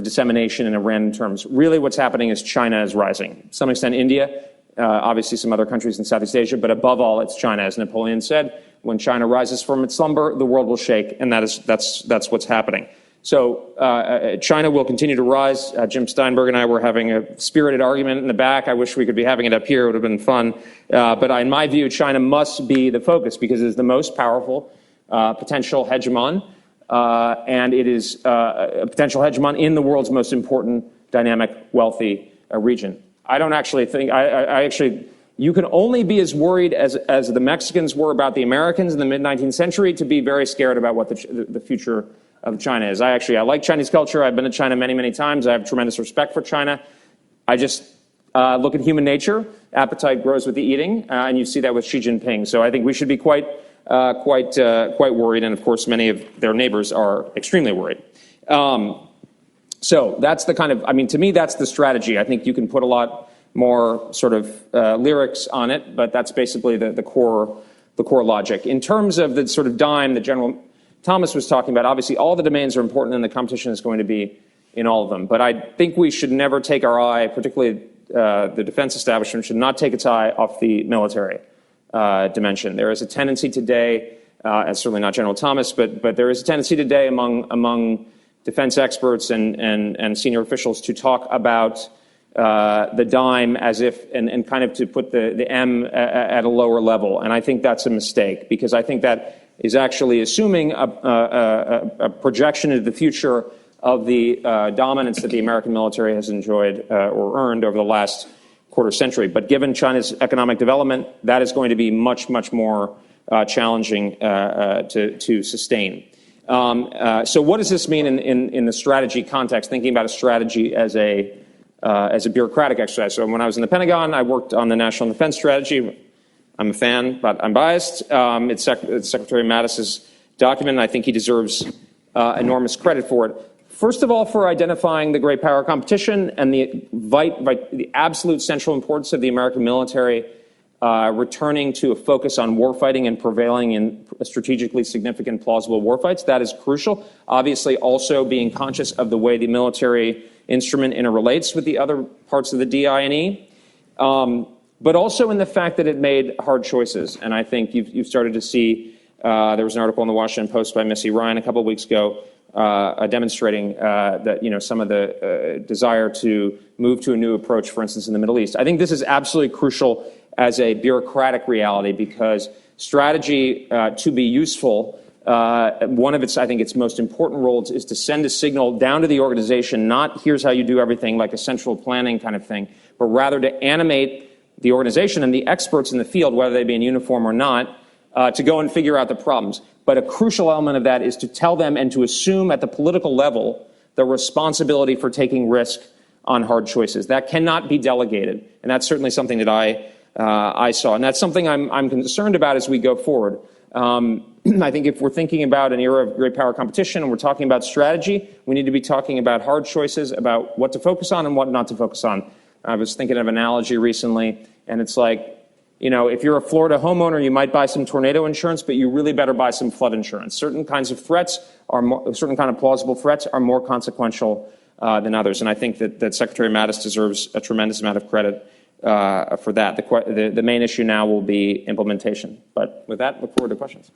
dissemination in a random terms. Really what's happening is China is rising. To some extent India, obviously some other countries in Southeast Asia, but above all it's China. As Napoleon said, when China rises from its slumber, the world will shake, and that's what's happening. So China will continue to rise. Jim Steinberg and I were having a spirited argument in the back. I wish we could be having it up here. It would have been fun. But in my view, China must be the focus because it is the most powerful potential hegemon, and it is a potential hegemon in the world's most important, dynamic, wealthy region. I don't actually think, you can only be as worried as the Mexicans were about the Americans in the mid-19th century to be very scared about what the future of China is. I like Chinese culture. I've been to China many, many times. I have tremendous respect for China. I just look at human nature. Appetite grows with the eating, and you see that with Xi Jinping. So I think we should be quite worried, and of course many of their neighbors are extremely worried. So that's the kind of, to me, that's the strategy. I think you can put a lot more sort of lyrics on it, but that's basically the core logic. In terms of the sort of dime that General Thomas was talking about, obviously all the domains are important and the competition is going to be in all of them. But I think we should never take our eye, particularly the defense establishment, should not take its eye off the military dimension. There is a tendency today, and certainly not General Thomas, but there is a tendency today among defense experts and senior officials to talk about the dime as if, and kind of to put the M at a lower level. And I think that's a mistake, because I think that is actually assuming a projection into the future of the dominance that the American military has enjoyed or earned over the last quarter century. But given China's economic development, that is going to be much, much more challenging to sustain. So what does this mean in the strategy context, thinking about a strategy as a bureaucratic exercise? So when I was in the Pentagon, I worked on the National Defense Strategy. I'm a fan, but I'm biased. It's Secretary Mattis's document, and I think he deserves enormous credit for it. First of all, for identifying the great power competition and the absolute central importance of the American military returning to a focus on warfighting and prevailing in strategically significant, plausible warfights. That is crucial. Obviously, also being conscious of the way the military instrument interrelates with the other parts of the DI&E, but also in the fact that it made hard choices. And I think you've started to see, there was an article in the Washington Post by Missy Ryan a couple of weeks ago demonstrating that, some of the desire to move to a new approach, for instance, in the Middle East. I think this is absolutely crucial as a bureaucratic reality, because strategy, to be useful, one of its most important roles is to send a signal down to the organization, not here's how you do everything like a central planning kind of thing, but rather to animate the organization and the experts in the field, whether they be in uniform or not, to go and figure out the problems. But a crucial element of that is to tell them and to assume at the political level the responsibility for taking risk on hard choices. That cannot be delegated, and that's certainly something that I saw, and that's something I'm concerned about as we go forward. I think if we're thinking about an era of great power competition and we're talking about strategy, we need to be talking about hard choices, about what to focus on and what not to focus on. I was thinking of an analogy recently, and it's like, if you're a Florida homeowner, you might buy some tornado insurance, but you really better buy some flood insurance. Certain kinds of threats certain kind of plausible threats are more consequential than others, and I think that Secretary Mattis deserves a tremendous amount of credit for that. The main issue now will be implementation. But with that, look forward to questions.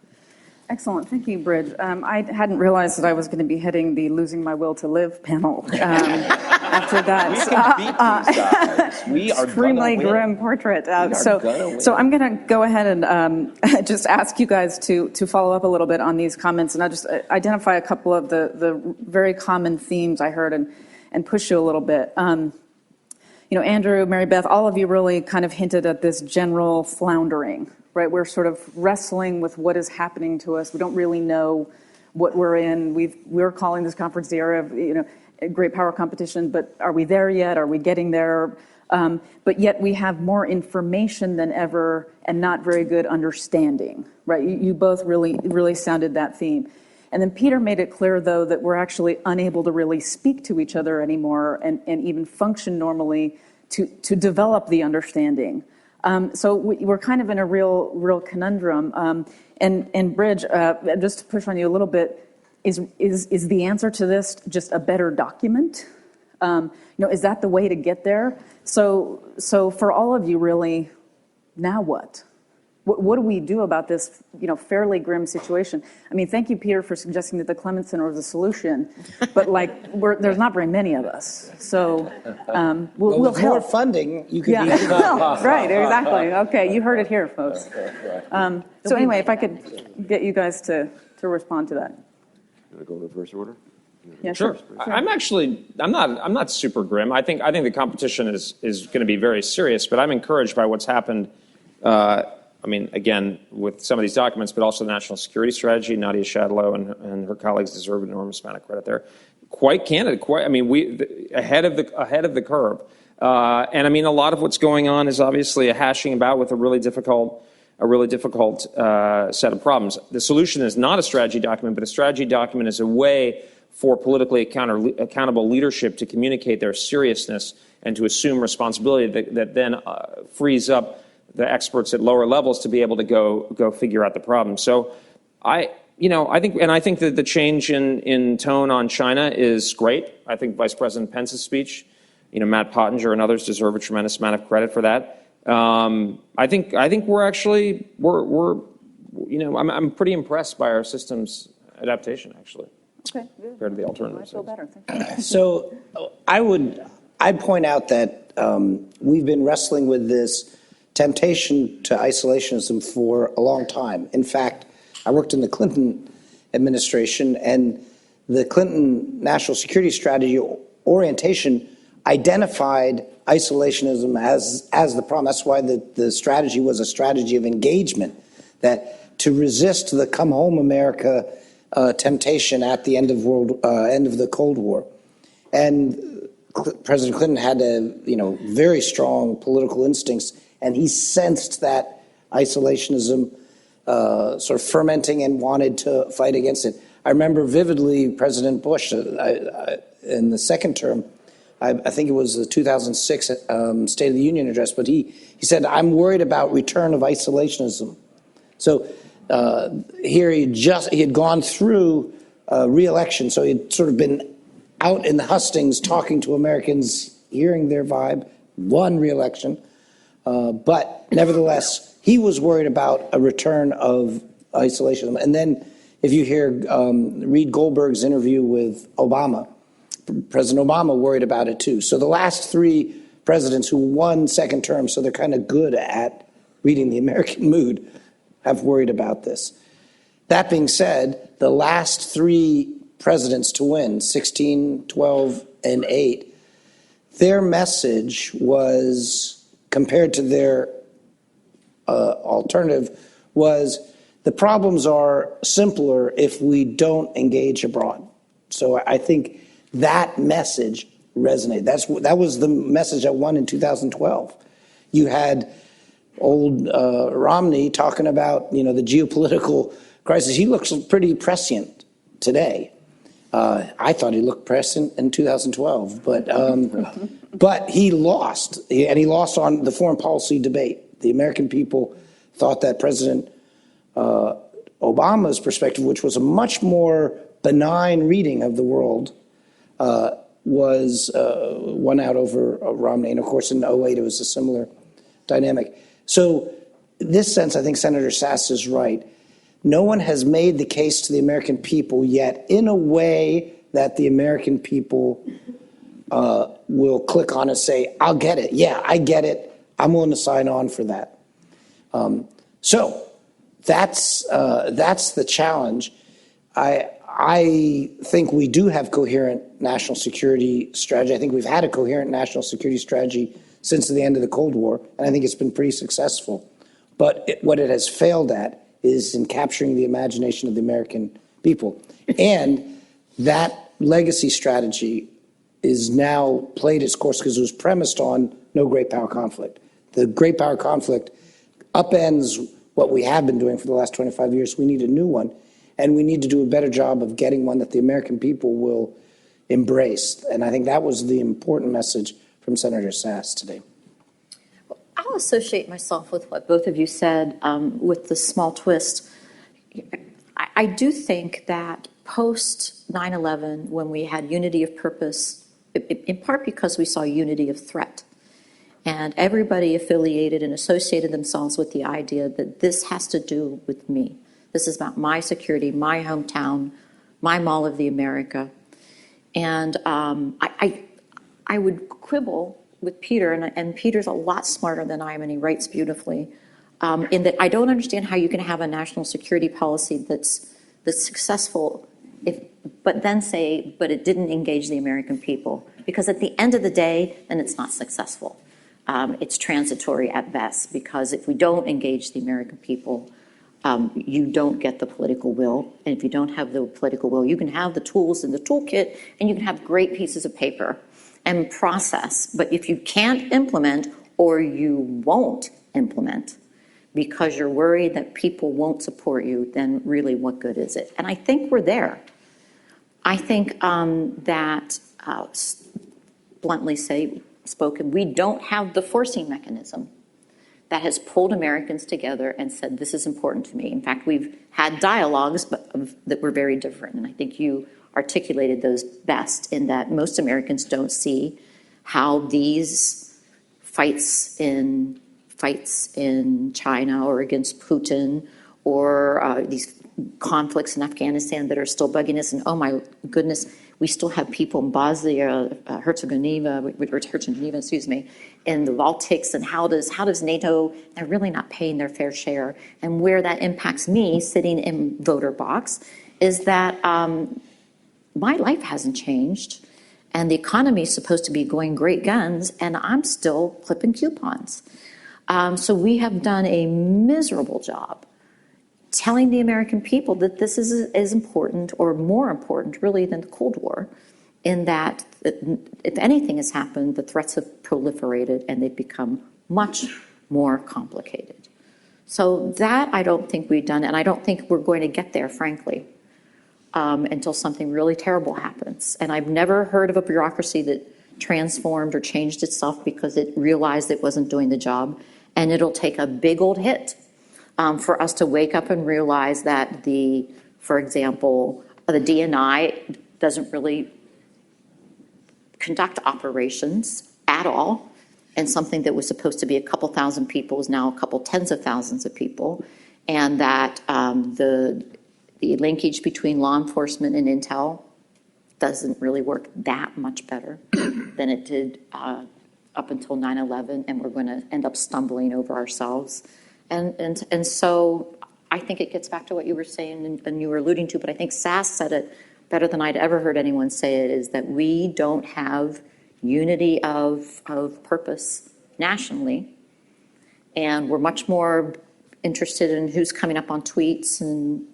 Excellent. Thank you, Bridge. I hadn't realized that I was going to be heading the Losing My Will to Live panel after that. We can beat these guys. We are extremely grim portrait. So I'm going to go ahead and just ask you guys to follow up a little bit on these comments, and I'll just identify a couple of the very common themes I heard and push you a little bit. Andrew, Mary Beth, all of you really kind of hinted at this general floundering, right? We're sort of wrestling with what is happening to us. We don't really know what we're in. We're calling this conference the era of, great power competition, but are we there yet? Are we getting there? But yet we have more information than ever and not very good understanding, right? You both really sounded that theme. And then Peter made it clear, though, that we're actually unable to really speak to each other anymore and even function normally to develop the understanding. So we're kind of in a real conundrum. And Bridge, just to push on you a little bit, is the answer to this just a better document? Is that the way to get there? So for all of you, really, now what? What do we do about this, fairly grim situation? I mean, thank you, Peter, for suggesting that the Clements Center was a solution, but there's not very many of us, so we'll with help. more funding, you could Yeah, be. right, exactly. Okay, you heard it here, folks. So anyway, if I could get you guys to respond to that. You want to go in reverse order? Yeah, sure. I'm not super grim. I think the competition is going to be very serious, but I'm encouraged by what's happened. Again, with some of these documents, but also the national security strategy. Nadia Shadlow and her colleagues deserve an enormous amount of credit there. Quite candid. Ahead of the curve. And a lot of what's going on is obviously a hashing about with a really difficult set of problems. The solution is not a strategy document, but a strategy document is a way for politically accountable leadership to communicate their seriousness and to assume responsibility that then frees up the experts at lower levels to be able to go figure out the problem. So I think that the change in tone on China is great. I think Vice President Pence's speech, Matt Pottinger and others deserve a tremendous amount of credit for that. I think I'm pretty impressed by our system's adaptation, actually. Okay, compared to the alternatives. I feel better. Thank you. So I'd point out that we've been wrestling with this temptation to isolationism for a long time. In fact, I worked in the Clinton administration, and the Clinton national security strategy orientation identified isolationism as the problem. That's why the strategy was a strategy of engagement, that to resist the come home America temptation at the end of the Cold War. And President Clinton had very strong political instincts, and he sensed that isolationism sort of fermenting and wanted to fight against it. I remember vividly President Bush in the second term. I think it was the 2006 State of the Union address, but he said, "I'm worried about return of isolationism." So here he had gone through re-election, so he'd sort of been out in the hustings talking to Americans, hearing their vibe, won re-election, but nevertheless, he was worried about a return of isolationism. And then if you hear Reed Goldberg's interview with Obama, President Obama worried about it too. So the last three presidents who won second term, so they're kind of good at reading the American mood, have worried about this. That being said, the last three presidents to win, 16, 12, and 8, their message was, compared to their alternative, was the problems are simpler if we don't engage abroad. So I think that message resonated. That was the message that won in 2012. You had old Romney talking about the geopolitical crisis. He looks pretty prescient today. I thought he looked prescient in 2012, but he lost, and he lost on the foreign policy debate. The American people thought that President Obama's perspective, which was a much more benign reading of the world, won out over Romney. And of course, in 2008, it was a similar dynamic. So in this sense, I think Senator Sass is right. No one has made the case to the American people yet in a way that the American people will click on and say, I'll get it. Yeah, I get it. I'm willing to sign on for that. So that's the challenge. I think we do have coherent national security strategy. I think we've had a coherent national security strategy since the end of the Cold War, and I think it's been pretty successful. But what it has failed at is in capturing the imagination of the American people. And that legacy strategy is now played its course because it was premised on no great power conflict. The great power conflict upends what we have been doing for the last 25 years. We need a new one, and we need to do a better job of getting one that the American people will embrace. And I think that was the important message from Senator Sass today. I'll associate myself with what both of you said, with the small twist. I do think that post 9/11, when we had unity of purpose, in part because we saw unity of threat, and everybody affiliated and associated themselves with the idea that this has to do with me. This is about my security, my hometown, my Mall of the America. And I would quibble with Peter, and Peter's a lot smarter than I am, and he writes beautifully, in that I don't understand how you can have a national security policy that's successful, but then say, but it didn't engage the American people. Because at the end of the day, then it's not successful. It's transitory at best, because if we don't engage the American people, you don't get the political will. And if you don't have the political will, you can have the tools in the toolkit, and you can have great pieces of paper and process. But if you can't implement, or you won't implement because you're worried that people won't support you, then really what good is it? And I think we're there. I think that, bluntly spoken, we don't have the forcing mechanism that has pulled Americans together and said, this is important to me. In fact, we've had dialogues that were very different. And I think you articulated those best, in that most Americans don't see how these fights in China or against Putin, or these conflicts in Afghanistan that are still bugging us, and oh my goodness, we still have people in Bosnia, Herzegovina, in the Baltics, and how does NATO, they're really not paying their fair share. And where that impacts me sitting in voter box is that my life hasn't changed, and the economy is supposed to be going great guns, and I'm still clipping coupons. So we have done a miserable job telling the American people that this is as important or more important really than the Cold War, in that if anything has happened, the threats have proliferated and they've become much more complicated. So that I don't think we've done, and I don't think we're going to get there, frankly, until something really terrible happens. And I've never heard of a bureaucracy that transformed or changed itself because it realized it wasn't doing the job. And it'll take a big old hit for us to wake up and realize that for example, the DNI doesn't really conduct operations at all, and something that was supposed to be a couple thousand people is now a couple tens of thousands of people, and that the linkage between law enforcement and intel doesn't really work that much better than it did up until 9/11, and we're going to end up stumbling over ourselves. And so I think it gets back to what you were saying and you were alluding to, but I think Sass said it better than I'd ever heard anyone say it, is that we don't have unity of purpose nationally, and we're much more interested in who's coming up on tweets and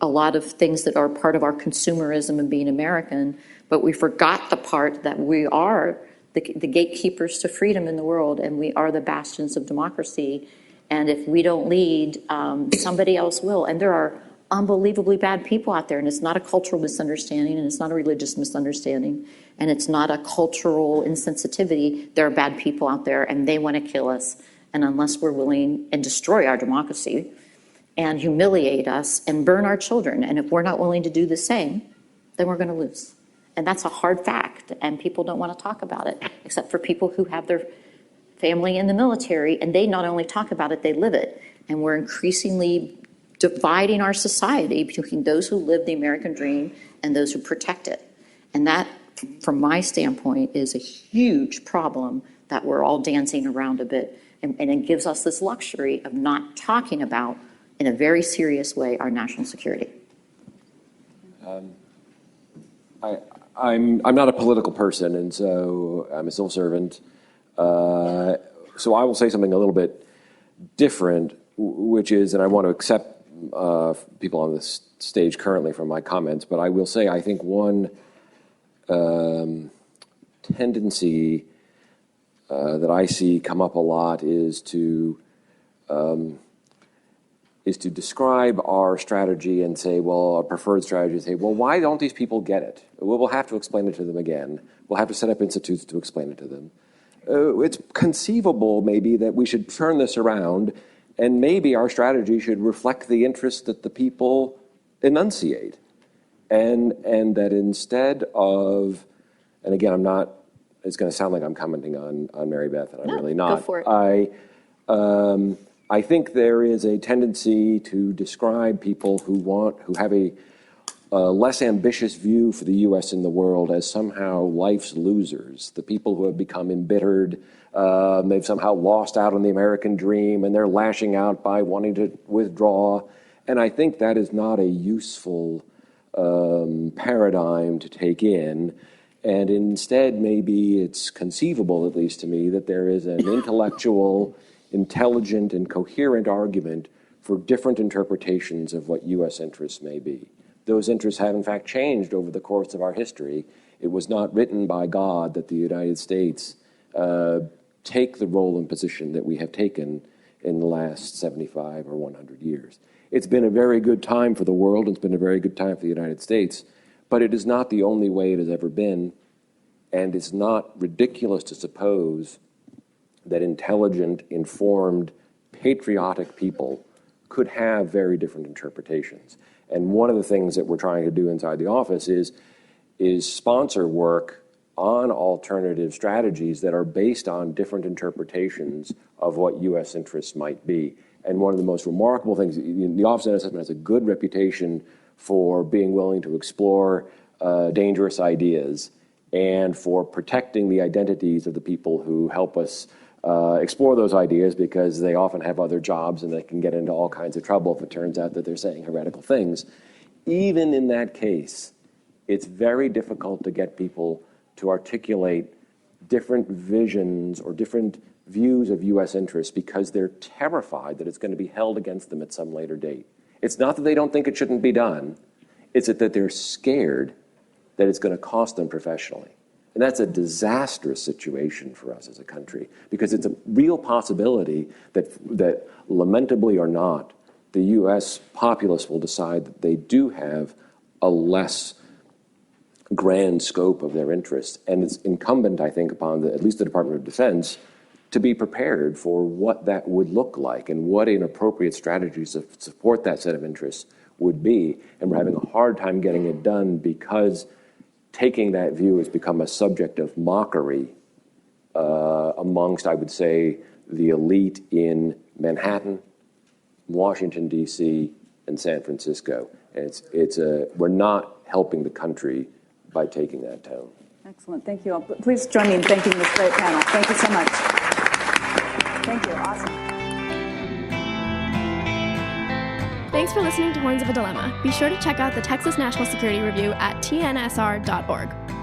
a lot of things that are part of our consumerism and being American, but we forgot the part that we are the gatekeepers to freedom in the world, and we are the bastions of democracy. And if we don't lead, somebody else will. And there are unbelievably bad people out there, and it's not a cultural misunderstanding, and it's not a religious misunderstanding, and it's not a cultural insensitivity. There are bad people out there, and they want to kill us. And unless we're willing and destroy our democracy and humiliate us and burn our children, and if we're not willing to do the same, then we're going to lose. And that's a hard fact, and people don't want to talk about it, except for people who have their family in the military, and they not only talk about it, they live it. And we're increasingly dividing our society between those who live the American dream and those who protect it. And that, from my standpoint, is a huge problem that we're all dancing around a bit. And it gives us this luxury of not talking about, in a very serious way, our national security. I'm not a political person, and so I'm a civil servant. So I will say something a little bit different, which is, and I want to accept people on this stage currently from my comments, but I will say I think one tendency that I see come up a lot is to describe our strategy and say, well, our preferred strategy is say, well, why don't these people get it? We'll have to explain it to them again. We'll have to set up institutes to explain it to them. It's conceivable maybe that we should turn this around, and maybe our strategy should reflect the interests that the people enunciate. And that instead of, and again, I'm not, it's going to sound like I'm commenting on Mary Beth, and I'm really not. Go for it. I think there is a tendency to describe people who have a less ambitious view for the U.S. in the world as somehow life's losers, the people who have become embittered, they've somehow lost out on the American dream, and they're lashing out by wanting to withdraw. And I think that is not a useful paradigm to take in. And instead, maybe it's conceivable, at least to me, that there is an intellectual, intelligent, and coherent argument for different interpretations of what U.S. interests may be. Those interests have, in fact, changed over the course of our history. It was not written by God that the United States take the role and position that we have taken in the last 75 or 100 years. It's been a very good time for the world. It's been a very good time for the United States. But it is not the only way it has ever been. And it's not ridiculous to suppose that intelligent, informed, patriotic people could have very different interpretations. And one of the things that we're trying to do inside the office is sponsor work on alternative strategies that are based on different interpretations of what U.S. interests might be. And one of the most remarkable things, the Office of Assessment has a good reputation for being willing to explore dangerous ideas and for protecting the identities of the people who help us explore those ideas, because they often have other jobs and they can get into all kinds of trouble if it turns out that they're saying heretical things. Even in that case, it's very difficult to get people to articulate different visions or different views of U.S. interests because they're terrified that it's going to be held against them at some later date. It's not that they don't think it shouldn't be done. It's that they're scared that it's going to cost them professionally. And that's a disastrous situation for us as a country, because it's a real possibility that lamentably or not, the U.S. populace will decide that they do have a less grand scope of their interests. And it's incumbent, I think, upon at least the Department of Defense to be prepared for what that would look like and what an appropriate strategy to support that set of interests would be. And we're having a hard time getting it done because taking that view has become a subject of mockery amongst, I would say, the elite in Manhattan, Washington, D.C., and San Francisco. And we're not helping the country by taking that tone. Excellent. Thank you all. Please join me in thanking this great panel. Thank you so much. Thank you. Awesome. Thanks for listening to Horns of a Dilemma. Be sure to check out the Texas National Security Review at tnsr.org.